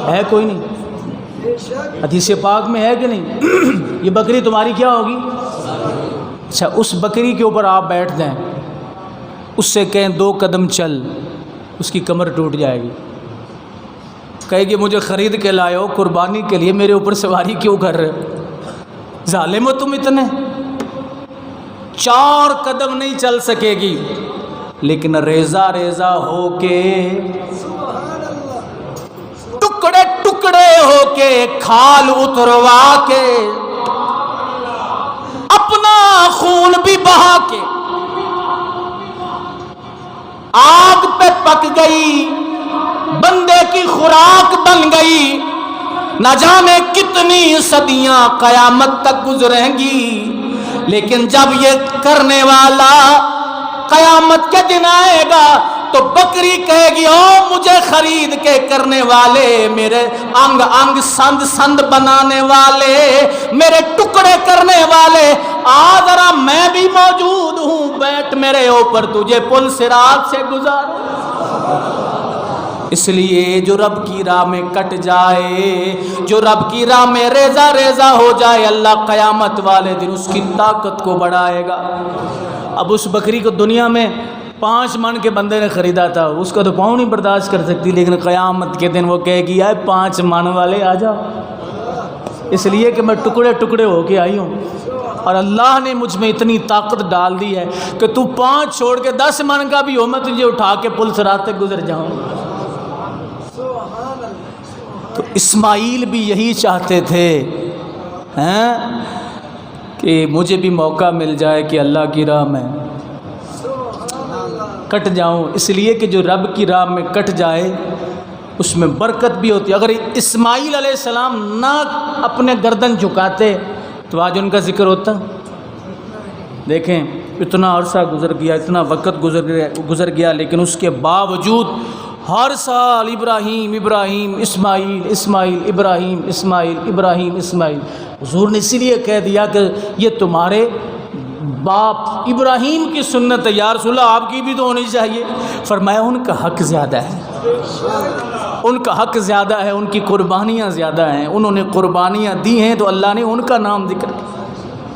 ہے کوئی نہیں؟ حدیث پاک میں ہے کہ نہیں؟ یہ بکری تمہاری کیا ہوگی؟ اچھا، اس بکری کے اوپر آپ بیٹھ جائیں، اس سے کہیں 2 قدم چل، اس کی کمر ٹوٹ جائے گی. کہے گی مجھے خرید کے لائے ہو قربانی کے لیے، میرے اوپر سواری کیوں کر رہے ہو؟ ظالم ہو تم اتنے. 4 قدم نہیں چل سکے گی، لیکن ریزہ ریزہ ہو کے، ٹکڑے ٹکڑے ہو کے، کھال اتروا کے، اپنا خون بھی بہا کے، آگ پہ پک گئی، بندے کی خوراک بن گئی. نہ جانے کتنی صدیاں قیامت تک گزریں گی، لیکن جب یہ کرنے والا قیامت کے دن آئے گا تو بکری کہے گی او مجھے خرید کے کرنے والے، میرے انگ انگ سند سند بنانے والے، میرے ٹکڑے کرنے والے، آ ذرا میں بھی موجود ہوں، بیٹھ میرے اوپر، تجھے پل صراط سے گزار. اس لیے جو رب کی راہ میں کٹ جائے، جو رب کی راہ میں ریزہ ریزہ ہو جائے، اللہ قیامت والے دن اس کی طاقت کو بڑھائے گا. اب اس بکری کو دنیا میں 5 من کے بندے نے خریدا تھا، اس کا تو پاؤں نہیں برداشت کر سکتی، لیکن قیامت کے دن وہ کہے گی آئے 5 من والے آ جاؤ، اس لیے کہ میں ٹکڑے ٹکڑے ہو کے آئی ہوں، اور اللہ نے مجھ میں اتنی طاقت ڈال دی ہے کہ تو 5 چھوڑ کے 10 من کا بھی ہو، میں تجھے اٹھا کے پل صراط تک گزر جاؤں. تو اسماعیل بھی یہی چاہتے تھے کہ مجھے بھی موقع مل جائے کہ اللہ کی راہ میں کٹ جاؤں، اس لیے کہ جو رب کی راہ میں کٹ جائے اس میں برکت بھی ہوتی ہے. اگر اسماعیل علیہ السلام نہ اپنے گردن جھکاتے تو آج ان کا ذکر ہوتا. دیکھیں اتنا عرصہ گزر گیا، اتنا وقت گزر گیا، لیکن اس کے باوجود ہر سال ابراہیم ابراہیم اسماعیل اسماعیل ابراہیم اسماعیل ابراہیم اسماعیل. حضور نے اسی لیے کہہ دیا کہ یہ تمہارے باپ ابراہیم کی سنت ہے، یا رسول اللہ آپ کی بھی تو ہونی چاہیے. فرمایا ان کا حق زیادہ ہے، ان کا حق زیادہ ہے، ان کی قربانیاں زیادہ ہیں، انہوں نے قربانیاں دی ہیں تو اللہ نے ان کا نام ذکر کیا.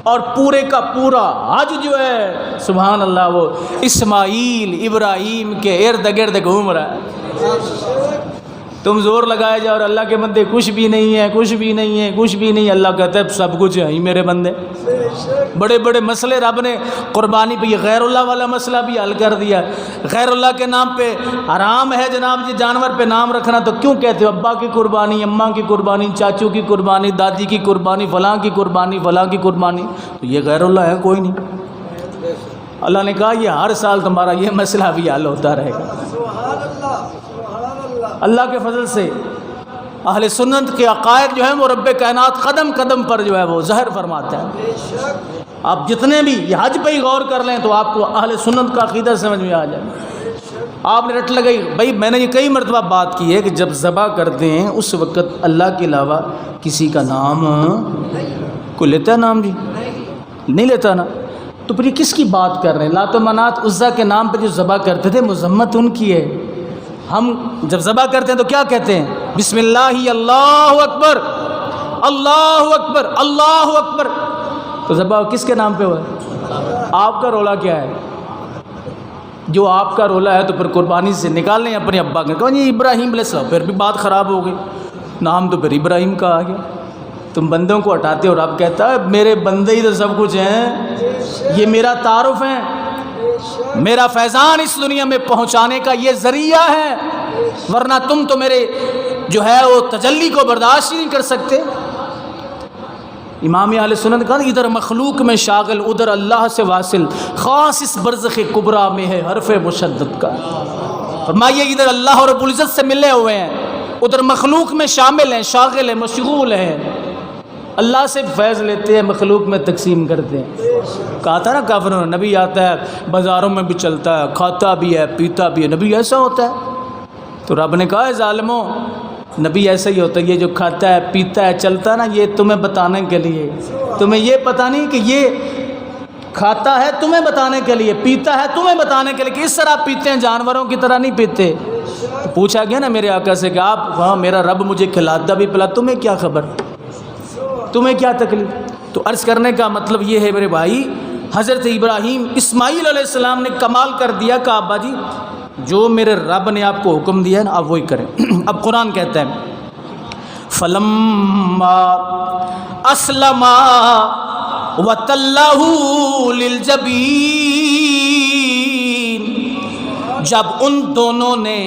اور پورے کا پورا حج جو ہے سبحان اللہ وہ اسماعیل ابراہیم کے ارد گرد گھوم رہا ہے. تم زور لگائے جاؤ اور اللہ کے بندے کچھ بھی نہیں ہے، کچھ بھی نہیں ہے، کچھ بھی نہیں. اللہ کہتا ہے سب کچھ ہے ہی میرے بندے. بڑے بڑے مسئلے رب نے قربانی پہ، یہ غیر اللہ والا مسئلہ بھی حل کر دیا. غیر اللہ کے نام پہ حرام ہے جناب جی جانور پہ نام رکھنا، تو کیوں کہتے ہو ابا کی قربانی، اماں کی قربانی، چاچو کی قربانی، دادی کی قربانی، فلاں کی قربانی، فلاں کی قربانی. تو یہ غیر اللہ ہے کوئی نہیں. اللہ نے کہا یہ ہر سال تمہارا یہ مسئلہ بھی حل ہوتا رہے گا. اللہ کے فضل سے اہل سنت کے عقائد جو ہیں وہ رب کائنات قدم قدم پر جو ہے وہ ظاہر فرماتا ہے. آپ جتنے بھی یہ حج پہ ہی غور کر لیں تو آپ کو اہل سنت کا عقیدہ سمجھ میں آ جائے. آپ نے رٹ لگائی بھائی، میں نے یہ کئی مرتبہ بات کی ہے کہ جب ذبح کرتے ہیں اس وقت اللہ کے علاوہ کسی کا نام کوئی لیتا ہے؟ نام جی نہیں لیتا نا. تو پھر یہ کس کی بات کر رہے ہیں؟ لات و منات عزا کے نام پہ جو ذبح کرتے تھے مذمت ان کی ہے۔ ہم جب ذبح کرتے ہیں تو کیا کہتے ہیں؟ بسم اللہ اللہ اکبر اللہ اکبر اللہ اکبر۔ تو ذبح کس کے نام پہ ہوا ہے؟ آپ کا رولا کیا ہے؟ جو آپ کا رولا ہے تو پھر قربانی سے نکال لیں اپنے ابا کا، کہو جی ابراہیم علیہ السلام، پھر بھی بات خراب ہو گئی، نام تو پھر ابراہیم کا آ گیا۔ تم بندوں کو ہٹاتے اور رب کہتا ہے میرے بندے ہی تو سب کچھ ہیں، یہ میرا تعارف ہے، میرا فیضان اس دنیا میں پہنچانے کا یہ ذریعہ ہے، ورنہ تم تو میرے جو ہے وہ تجلی کو برداشت ہی نہیں کر سکتے۔ امام اہل سنت نے کہا ادھر مخلوق میں شاغل ادھر اللہ سے واصل، خاص اس برزخ کبریٰ میں ہے حرف مشدد کا۔ فرمائیے ادھر اللہ رب العزت سے ملے ہوئے ہیں، ادھر مخلوق میں شامل ہیں، شاغل ہیں، مشغول ہیں، اللہ سے فیض لیتے ہیں، مخلوق میں تقسیم کرتے ہیں۔ کہا تھا نا کافروں، نبی آتا ہے بازاروں میں بھی چلتا ہے، کھاتا بھی ہے پیتا بھی ہے، نبی ایسا ہوتا ہے؟ تو رب نے کہا ہے ظالموں، نبی ایسا ہی ہوتا ہے، یہ جو کھاتا ہے پیتا ہے چلتا ہے نا، یہ تمہیں بتانے کے لیے، تمہیں یہ پتہ نہیں کہ یہ کھاتا ہے تمہیں بتانے کے لیے، پیتا ہے تمہیں بتانے کے لیے کہ اس طرح پیتے ہیں، جانوروں کی طرح نہیں پیتے۔ پوچھا گیا نا میرے آقا سے کہ آپ ہاں میرا رب مجھے کھلاتا بھی پلا، تمہیں کیا خبر، تمہیں کیا تکلیف؟ تو عرض کرنے کا مطلب یہ ہے میرے بھائی، حضرت ابراہیم اسماعیل علیہ السلام نے کمال کر دیا کہ ابا جی جو میرے رب نے آپ کو حکم دیا ہے نا آپ وہی کریں۔ اب قرآن کہتا ہے فَلَمَّا أَسْلَمَا وَتَلَّهُ لِلْجَبِينِ، جب ان دونوں نے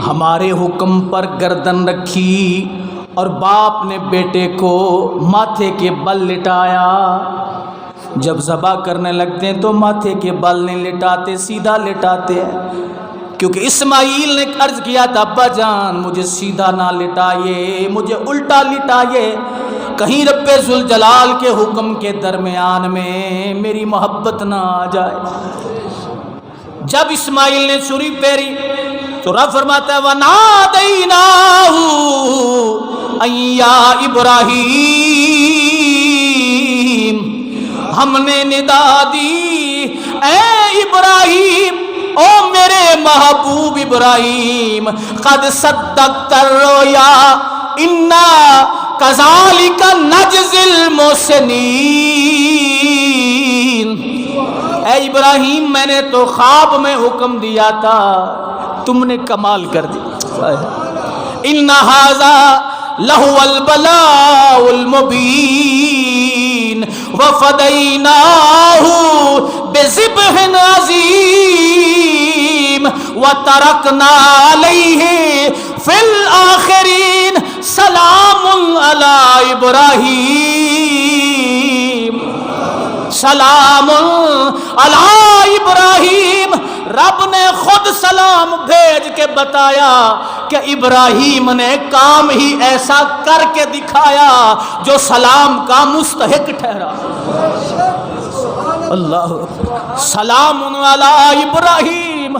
ہمارے حکم پر گردن رکھی اور باپ نے بیٹے کو ماتھے کے بل لٹایا۔ جب ذبح کرنے لگتے ہیں تو ماتھے کے بل نہیں لٹاتے، سیدھا لٹاتے ہیں، کیونکہ اسماعیل نے عرض کیا تھا ابا جان مجھے سیدھا نہ لٹائیے، مجھے الٹا لٹائیے، کہیں رب ذوالجلال کے حکم کے درمیان میں میری محبت نہ آ جائے۔ جب اسماعیل نے چھری پھیری تو رب فرماتا ہے وَنَادَيْنَاهُ أَن يَا إِبْرَاهِيمُ، ہم نے ندا دی اے ابراہیم، او میرے محبوب ابراہیم، قد صدقت الرؤیا انا کذالک نجزی المحسنین۔ اے ابراہیم میں نے تو خواب میں حکم دیا تھا، تم نے کمال کر دیا۔ ان ھذا لہو البلاء المبین وفدیناہ بذبح عظیم وترکنا علیہ فی الآخرین سلام علی ابراہیم، سلام علی ابراہیم۔ رب نے خود سلام بھیج کے بتایا کہ ابراہیم نے کام ہی ایسا کر کے دکھایا جو سلام کا مستحق ٹھہرا۔ اللہ سلام علی ابراہیم،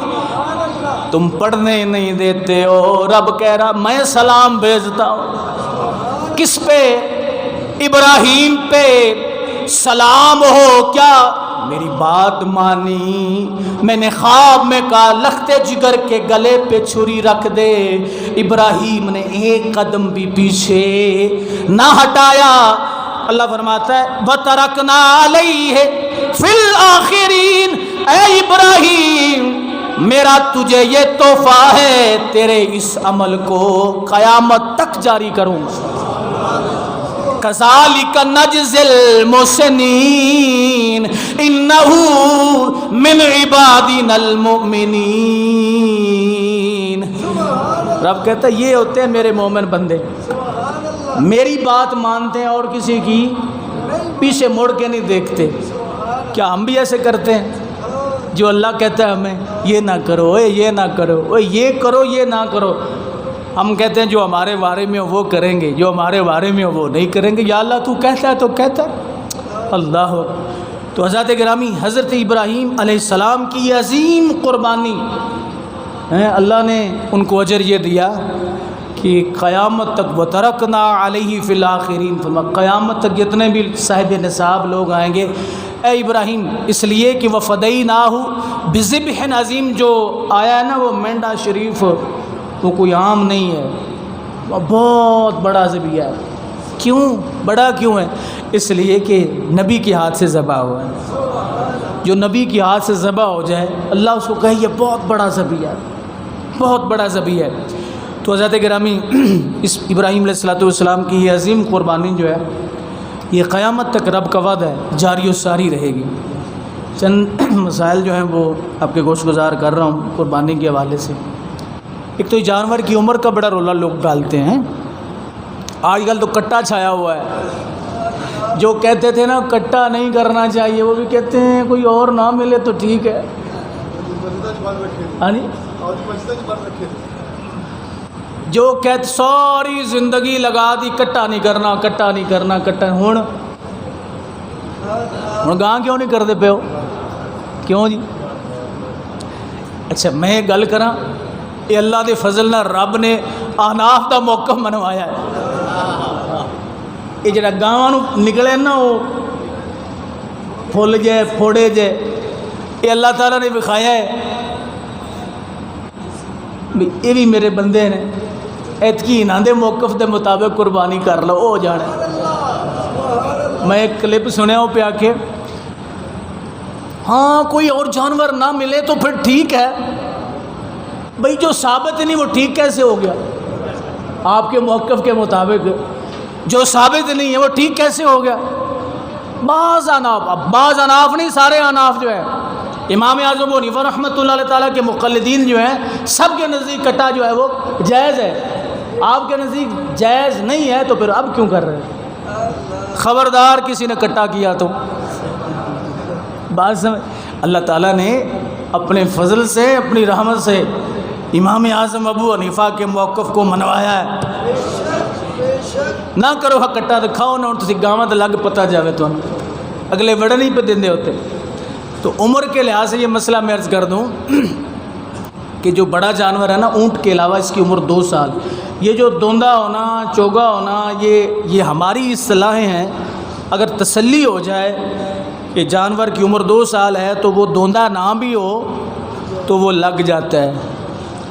تم پڑھنے نہیں دیتے ہو، رب کہہ رہا میں سلام بھیجتا ہوں، کس پہ؟ ابراہیم پہ سلام ہو کیا؟ میری بات مانی، میں نے خواب میں کہا لخت جگر کے گلے پہ چھری رکھ دے، ابراہیم نے ایک قدم بھی پیچھے نہ ہٹایا۔ اللہ فرماتا ہے وَتَرَكْنَا عَلَيْهِ فِي الْآخِرِينَ، اے ابراہیم میرا تجھے یہ تحفہ ہے، تیرے اس عمل کو قیامت تک جاری کروں گا۔ کذالک نجزی المحسنین انہ من عبادنا المؤمنین۔ رب کہتا ہے یہ ہوتے ہیں میرے مومن بندے، میری بات مانتے ہیں اور کسی کی پیچھے مڑ کے نہیں دیکھتے۔ کیا ہم بھی ایسے کرتے ہیں؟ جو اللہ کہتا ہے ہمیں یہ نہ کرو، اے یہ نہ کرو، اے یہ کرو یہ نہ کرو، ہم کہتے ہیں جو ہمارے بارے میں وہ کریں گے، جو ہمارے بارے میں وہ نہیں کریں گے۔ یا اللہ تو کہتا ہے تو کہتا ہے۔ اللہ تو حضرت گرامی حضرت ابراہیم علیہ السلام کی یہ عظیم قربانی ہے، اللہ نے ان کو اجر یہ دیا کہ قیامت تک وَتَرَكْنَا عَلَيْهِ فِي الْآخِرِينَ، قیامت تک جتنے بھی صاحب نصاب لوگ آئیں گے اے ابراہیم، اس لیے کہ وفدیناہ بذبح عظیم، جو آیا ہے نا وہ مینڈا شریف، وہ کوئی عام نہیں ہے، وہ بہت بڑا ذبیحہ ہے۔ کیوں بڑا کیوں ہے؟ اس لیے کہ نبی کے ہاتھ سے ذبح ہوا ہے۔ جو نبی کے ہاتھ سے ذبح ہو جائے اللہ اس کو کہے یہ بہت بڑا ذبیحہ ہے، بہت بڑا ذبیحہ ہے۔ تو حضرت گرامی اس ابراہیم علیہ السلام کی یہ عظیم قربانی جو ہے یہ قیامت تک رب کا وعدہ ہے، جاری و ساری رہے گی۔ چند مسائل جو ہیں وہ آپ کے گوش گزار کر رہا ہوں قربانی کے حوالے سے۔ ایک تو جانور کی عمر کا بڑا رولا لوگ ڈالتے ہیں، آج کل تو کٹا چھایا ہوا ہے۔ جو کہتے تھے نا کٹا نہیں کرنا چاہیے، وہ بھی کہتے ہیں کوئی اور نہ ملے تو ٹھیک ہے۔ ہاں جی، جو کہتے ساری زندگی لگا دی کٹا نہیں کرنا، کٹا نہیں کرنا، کٹا ہوں گاں کیوں نہیں کرتے پے ہو؟ کیوں جی؟ اچھا میں گل کراں، یہ اللہ دے فضل نہ رب نے احناف دا موقف منوایا ہے۔ یہ جڑا گاواں نو نکلے نا وہ پھول جائے پھوڑے جائے، یہ اللہ تعالیٰ نے دکھایا ہے یہ بھی میرے بندے نے، ایتکی انہاں دے موقف دے مطابق قربانی کر لو، او جانے۔ میں ایک کلپ سنیا ہو پہ آ کے، ہاں کوئی اور جانور نہ ملے تو پھر ٹھیک ہے بھئی، جو ثابت نہیں وہ ٹھیک کیسے ہو گیا؟ آپ کے موقف کے مطابق جو ثابت نہیں ہے وہ ٹھیک کیسے ہو گیا؟ بعض اناف نہیں، سارے اناف جو ہے، امام اعظم ابو حنیفہ رحمۃ اللہ علیہ تعالیٰ کے مقلدین جو ہیں سب کے نزدیک کٹا جو ہے وہ جائز ہے۔ آپ کے نزدیک جائز نہیں ہے تو پھر اب کیوں کر رہے ہیں؟ خبردار کسی نے کٹا کیا تو بات سمجھ۔ اللہ تعالیٰ نے اپنے فضل سے، اپنی رحمت سے امام اعظم ابو حنیفہ کے موقف کو منوایا ہے۔ نہ کرو حق کٹا تو کھاؤ نہ، تسی گاواں تے لگ پتہ جاوے تو اگلے وڑن ہی پہ دیندے ہوتے۔ تو عمر کے لحاظ سے یہ مسئلہ میں عرض کر دوں کہ جو بڑا جانور ہے نا، اونٹ کے علاوہ اس کی عمر 2 سال۔ یہ جو دوندا ہونا، چوگا ہونا، یہ ہماری اصطلاحیں ہیں۔ اگر تسلی ہو جائے کہ جانور کی عمر 2 سال ہے تو وہ دوندا نہ بھی ہو تو وہ لگ جاتا ہے،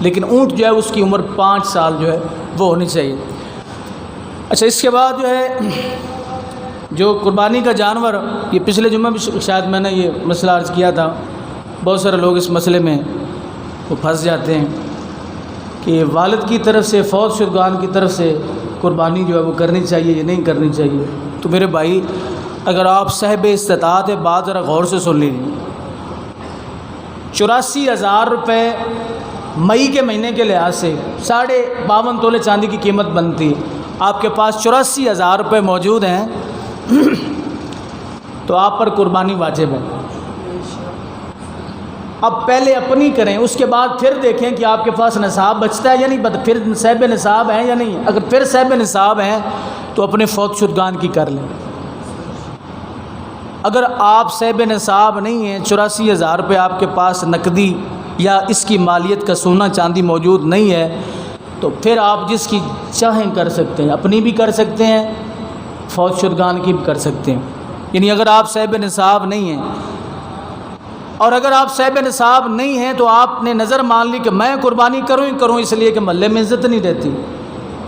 لیکن اونٹ جو ہے اس کی عمر 5 سال جو ہے وہ ہونی چاہیے۔ اچھا اس کے بعد جو ہے جو قربانی کا جانور، یہ پچھلے جمعہ بھی شاید میں نے یہ مسئلہ عرض کیا تھا، بہت سارے لوگ اس مسئلے میں وہ پھنس جاتے ہیں کہ والد کی طرف سے، فوت شدگان کی طرف سے قربانی جو ہے وہ کرنی چاہیے یا نہیں کرنی چاہیے۔ تو میرے بھائی اگر آپ صاحب استطاعت ہے، بات ذرا غور سے سن لیجیے۔ 84,000 روپے مئی کے مہینے کے لحاظ سے 52.5 تولے چاندی کی قیمت بنتی، آپ کے پاس 84,000 روپے موجود ہیں تو آپ پر قربانی واجب ہے۔ اب پہلے اپنی کریں، اس کے بعد پھر دیکھیں کہ آپ کے پاس نصاب بچتا ہے یا نہیں، پھر صاحب نصاب ہیں یا نہیں۔ اگر پھر صاحب نصاب ہیں تو اپنے فوت شدگان کی کر لیں۔ اگر آپ صاحب نصاب نہیں ہیں، 84,000 روپے آپ کے پاس نقدی یا اس کی مالیت کا سونا چاندی موجود نہیں ہے تو پھر آپ جس کی چاہیں کر سکتے ہیں، اپنی بھی کر سکتے ہیں، فوت شدگان کی بھی کر سکتے ہیں۔ یعنی اگر آپ صاحب نصاب نہیں ہیں، اور اگر آپ صاحب نصاب نہیں ہیں تو آپ نے نظر مان لی کہ میں قربانی کروں ہی کروں اس لیے کہ محلے میں عزت نہیں رہتی،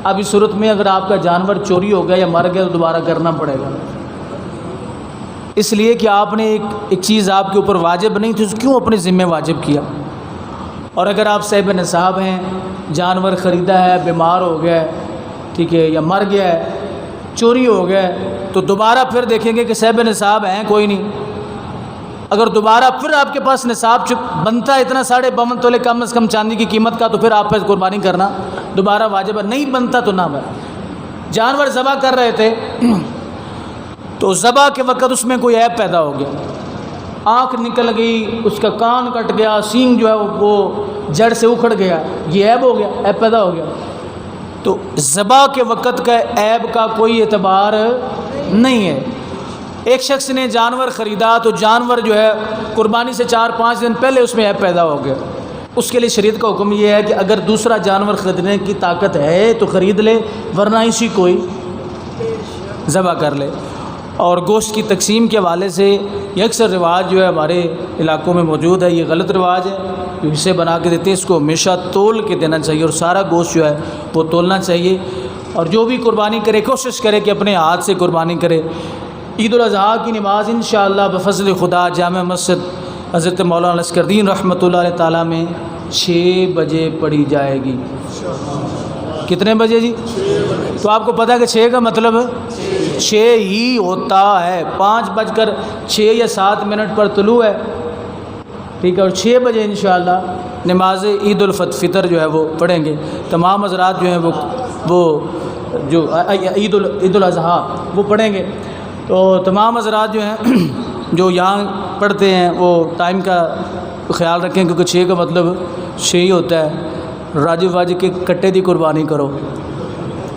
اب اس صورت میں اگر آپ کا جانور چوری ہو گیا یا مر گیا تو دوبارہ کرنا پڑے گا، اس لیے کہ آپ نے ایک چیز آپ کے اوپر واجب نہیں تھی، اس کیوں اپنے ذمہ واجب کیا۔ اور اگر آپ صاحب نصاب ہیں، جانور خریدا ہے، بیمار ہو گیا ہے، ٹھیک ہے، یا مر گیا ہے، چوری ہو گیا ہے، تو دوبارہ پھر دیکھیں گے کہ صاحب نصاب ہیں کوئی نہیں۔ اگر دوبارہ پھر آپ کے پاس نصاب بنتا ہے اتنا 52.5 تولے کم از کم چاندی کی قیمت کا، تو پھر آپ پر قربانی کرنا دوبارہ واجب ہے، نہیں بنتا تو نہ بن۔ جانور ذبح کر رہے تھے تو ذبح کے وقت اس میں کوئی عیب پیدا ہو گیا، آنکھ نکل گئی، اس کا کان کٹ گیا، سینگ جو ہے وہ جڑ سے اکھڑ گیا، یہ عیب ہو گیا، عیب پیدا ہو گیا۔ تو ذبح کے وقت کا عیب کا کوئی اعتبار نہیں ہے۔ ایک شخص نے جانور خریدا تو جانور جو ہے قربانی سے 4-5 دن پہلے اس میں عیب پیدا ہو گیا، اس کے لیے شریعت کا حکم یہ ہے کہ اگر دوسرا جانور خریدنے کی طاقت ہے تو خرید لے، ورنہ اسی کوئی ذبح کر لے۔ اور گوشت کی تقسیم کے حوالے سے یہ اکثر رواج جو ہے ہمارے علاقوں میں موجود ہے، یہ غلط رواج ہے، جو اسے بنا کے دیتے ہیں، اس کو ہمیشہ تول کے دینا چاہیے، اور سارا گوشت جو ہے وہ تولنا چاہیے۔ اور جو بھی قربانی کرے کوشش کرے کہ اپنے ہاتھ سے قربانی کرے۔ عید الاضحیٰ کی نماز انشاءاللہ بفضل خدا جامع مسجد حضرت مولانا لشکر الدین رحمۃ اللہ علیہ تعالیٰ میں 6 بجے پڑھی جائے گی۔ کتنے بجے جی؟ تو آپ کو پتہ ہے کہ 6 کا مطلب 6 ہی ہوتا ہے، 5:06 یا 7 پر طلوع ہے، ٹھیک ہے، اور 6 بجے انشاءاللہ نماز عید الفطر جو ہے وہ پڑھیں گے۔ تمام حضرات جو ہیں وہ جو عید الاضحیٰ وہ پڑھیں گے، تو تمام حضرات جو ہیں جو یہاں پڑھتے ہیں وہ ٹائم کا خیال رکھیں، کیونکہ 6 کا مطلب 6 ہی ہوتا ہے۔ راجو واجو کے کٹے دی قربانی کرو۔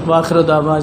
واخر دعوانا